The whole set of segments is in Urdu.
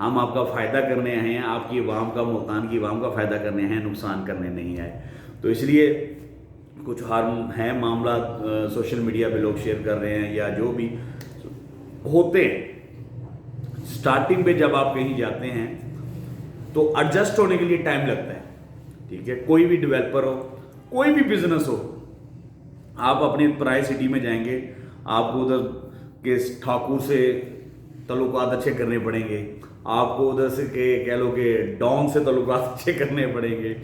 ہم آپ کا فائدہ کرنے آئے ہیں, آپ کی عوام کا, ملتان کی عوام کا فائدہ کرنے ہیں, نقصان کرنے نہیں آئے. تو اس لیے کچھ ہارم ہیں معاملات سوشل میڈیا پہ لوگ شیئر کر رہے ہیں یا جو بھی ہوتے ہیں. سٹارٹنگ پہ جب آپ کہیں جاتے ہیں تو ایڈجسٹ ہونے کے لیے ٹائم لگتا ہے, ٹھیک ہے. کوئی بھی ڈیولپر ہو, کوئی بھی بزنس ہو, آپ اپنی پرائے سٹی میں جائیں گے, آپ کو ادھر کے ٹھاکر سے تعلقات اچھے کرنے پڑیں گے, آپ کو ادھر سے کہہ لو کہ ڈان سے تعلقات اچھے کرنے پڑیں گے.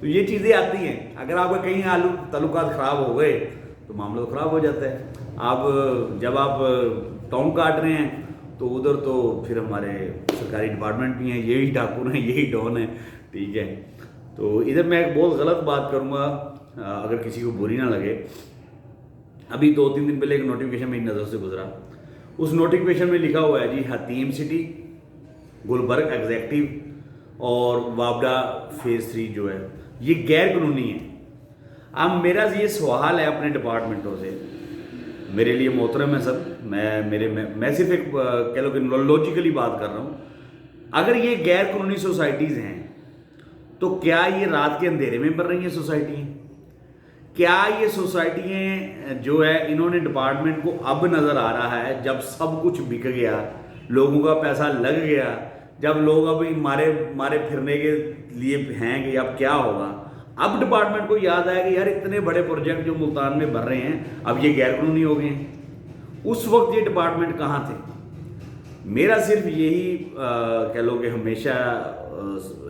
تو یہ چیزیں آتی ہیں. اگر آپ کا کہیں تعلقات خراب ہو گئے تو معاملہ تو خراب ہو جاتا ہے. آپ جب آپ ٹاؤن کاٹ رہے ہیں تو ادھر تو پھر ہمارے سرکاری ڈپارٹمنٹ بھی ہیں, یہی ٹھاکر ہیں, یہی ڈان ہیں, ٹھیک ہے. تو ادھر میں ایک بہت غلط بات کروں گا, اگر کسی کو بری نہ لگے. ابھی 2-3 دن پہلے ایک نوٹیفیکیشن میری نظر سے گزرا. اس نوٹیفیکیشن میں لکھا ہوا ہے جی حتیم سٹی, گلبرگ ایگزیکٹو اور وابڈا فیز 3 جو ہے یہ غیر قانونی ہے. اب میرا یہ سوال ہے اپنے ڈپارٹمنٹوں سے, میرے لیے محترم ہے سب, میں صرف ایک کہہ لو کہ لاجیکلی بات کر رہا ہوں. اگر یہ غیر قانونی سوسائٹیز ہیں تو کیا یہ رات کے اندھیرے میں بن رہی ہیں سوسائٹیاں؟ کیا یہ سوسائٹیاں جو ہے انہوں نے ڈپارٹمنٹ کو اب نظر آ رہا ہے جب سب کچھ بک گیا, لوگوں کا پیسہ لگ گیا, جب لوگ اب مارے پھرنے کے لیے ہیں کہ اب کیا ہوگا, اب ڈپارٹمنٹ کو یاد آیا کہ یار اتنے بڑے پروجیکٹ جو ملتان میں بن رہے ہیں اب یہ غیر قانونی ہو گئے ہیں. اس وقت یہ ڈپارٹمنٹ کہاں تھے؟ میرا صرف یہی کہہ لو کہ ہمیشہ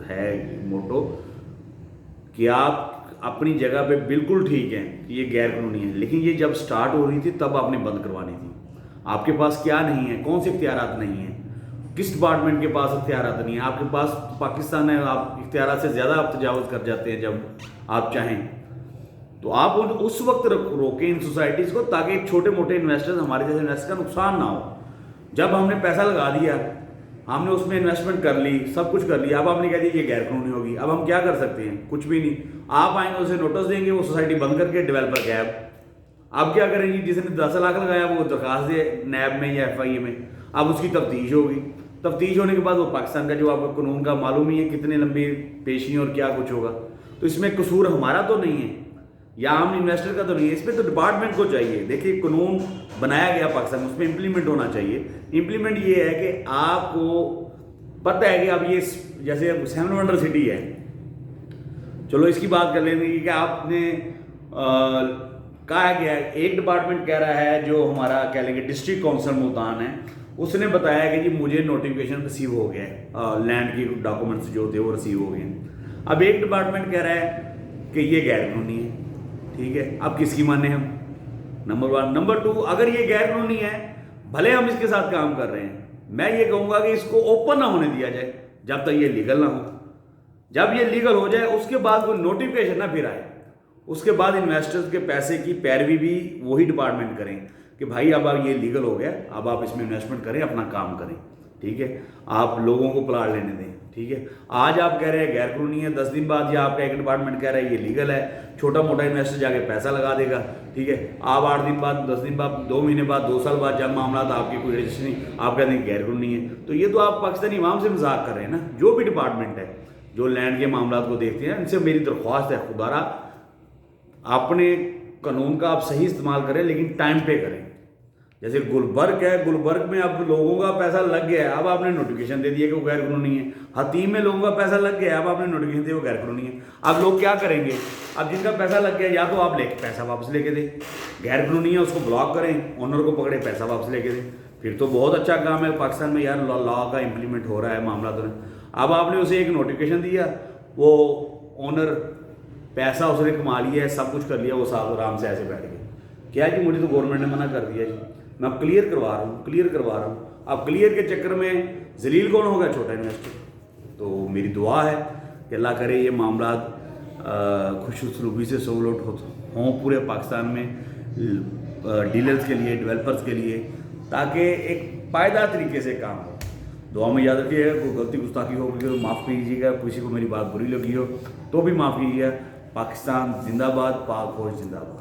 ہے موٹو کہ آپ اپنی جگہ پہ بالکل ٹھیک ہیں کہ یہ غیر قانونی ہے, لیکن یہ جب سٹارٹ ہو رہی تھی تب آپ نے بند کروانی تھی. آپ کے پاس کیا نہیں ہے, کون سے اختیارات نہیں ہیں, کس ڈپارٹمنٹ کے پاس اختیارات نہیں ہیں؟ آپ کے پاس پاکستان ہے, آپ اختیارات سے زیادہ آپ تجاوز کر جاتے ہیں جب آپ چاہیں. تو آپ اس وقت روکیں ان سوسائٹیز کو تاکہ چھوٹے موٹے انویسٹرز, ہمارے جیسے انویسٹر کا نقصان نہ ہو. جب ہم نے پیسہ لگا دیا, ہم نے اس میں انویسٹمنٹ کر لی, سب کچھ کر لیا, اب آپ نے کہہ دیا یہ غیر قانونی ہوگی, اب ہم کیا کر سکتے ہیں؟ کچھ بھی نہیں. آپ آئیں گے اسے نوٹس دیں گے, وہ سوسائٹی بند کر کے ڈیولپر غائب. آپ کیا کریں گے؟ جس نے 10 لاکھ لگایا وہ درخواست دے نیب میں یا FIA میں, اب اس کی تفتیش ہوگی. تفتیش ہونے کے بعد وہ پاکستان کا جو آپ کو قانون کا معلوم ہی ہے کتنے لمبی پیشی اور کیا کچھ ہوگا. تو اس میں قصور ہمارا تو نہیں ہے یا عام انویسٹر کا تو نہیں ہے, اس پہ تو ڈپارٹمنٹ کو چاہیے. دیکھیے قانون بنایا گیا پاکستان میں, اس میں امپلیمنٹ ہونا چاہیے. امپلیمنٹ یہ ہے کہ آپ کو پتہ ہے کہ اب یہ جیسے 7 ونڈر سٹی ہے, چلو اس کی بات کر لیں گے کہ آپ نے کہا گیا ایک ڈپارٹمنٹ کہہ رہا ہے جو ہمارا کہہ لیں گے ڈسٹرکٹ کونسل ملتان ہے, اس نے بتایا کہ جی مجھے نوٹیفیکیشن ریسیو ہو گیا ہے, لینڈ کی ڈاکومنٹس جو تھے وہ ریسیو ہو گئے ہیں. اب ایک ڈپارٹمنٹ کہہ رہا ہے کہ یہ غیر قانونی ہے, ٹھیک ہے. اب کس کی مانیں ہم؟ نمبر 1. نمبر 2, اگر یہ غیر قانونی ہے بھلے ہم اس کے ساتھ کام کر رہے ہیں, میں یہ کہوں گا کہ اس کو اوپن نہ ہونے دیا جائے جب تک یہ لیگل نہ ہو. جب یہ لیگل ہو جائے اس کے بعد کوئی نوٹیفیکیشن نہ پھر آئے, اس کے بعد انویسٹرز کے پیسے کی پیروی بھی وہی ڈپارٹمنٹ کریں کہ بھائی اب یہ لیگل ہو گیا, اب آپ اس میں انویسٹمنٹ کریں, اپنا کام کریں, ٹھیک ہے. آپ لوگوں کو پلاٹ لینے دیں, ٹھیک ہے. آج آپ کہہ رہے ہیں غیر قانونی ہے, 10 دن بعد یا آپ کا ایک ڈپارٹمنٹ کہہ رہا ہے یہ لیگل ہے, چھوٹا موٹا انویسٹر جا کے پیسہ لگا دے گا, ٹھیک ہے. آپ 8 دن بعد, 10 دن بعد, 2 مہینے بعد, 2 سال بعد جب معاملات آپ کی کوئی رجسٹر نہیں, آپ کہتے ہیں غیر قانونی ہے. تو یہ تو آپ پاکستانی عوام سے مذاق کر رہے ہیں نا. جو بھی ڈپارٹمنٹ ہے جو لینڈ کے معاملات کو دیکھتے ہیں, ان سے میری درخواست ہے خدا را اپنے قانون کا آپ صحیح استعمال کریں, لیکن ٹائم پہ کریں. جیسے گلبرگ ہے, گلبرگ میں اب لوگوں کا پیسہ لگ گیا ہے, اب آپ نے نوٹیفیکیشن دے دیا کہ وہ غیر قانونی ہے. حتیم میں لوگوں کا پیسہ لگ گیا ہے, اب آپ نے نوٹیفیکیشن دیا وہ غیر قانونی ہے. اب لوگ کیا کریں گے؟ اب جن کا پیسہ لگ گیا یا تو آپ پیسہ واپس لے کے دیں, غیر قانونی ہے اس کو بلاک کریں, اونر کو پکڑے پیسہ واپس لے کے دیں, پھر تو بہت اچھا کام ہے پاکستان میں یار, لا کا امپلیمنٹ ہو رہا ہے معاملات میں. اب آپ نے اسے ایک نوٹیفیکیشن دیا, وہ اونر پیسہ اس نے کما لیا ہے, سب کچھ کر لیا, وہ صاحب آرام سے ایسے بیٹھ گئے. کیا جی مجھے تو گورنمنٹ نے منع کر دیا جی, میں اب کلیئر کروا رہا ہوں. اب کلیئر کے چکر میں ذلیل کون ہوگا؟ چھوٹا انویسٹر. تو میری دعا ہے کہ اللہ کرے یہ معاملات خوش اسلوبی سے سولو آؤٹ ہوں پورے پاکستان میں ڈیلرز کے لیے, ڈیولپرز کے لیے, تاکہ ایک پائیدار طریقے سے کام ہو. دعا میں یاد رکھیے گا, کوئی غلطی گستاخی ہو گئی تو معاف کیجیے گا, کسی کو میری بات بری لگی ہو تو بھی معاف کیجیے گا. پاکستان زندہ باد, پاک فوج زندہ باد.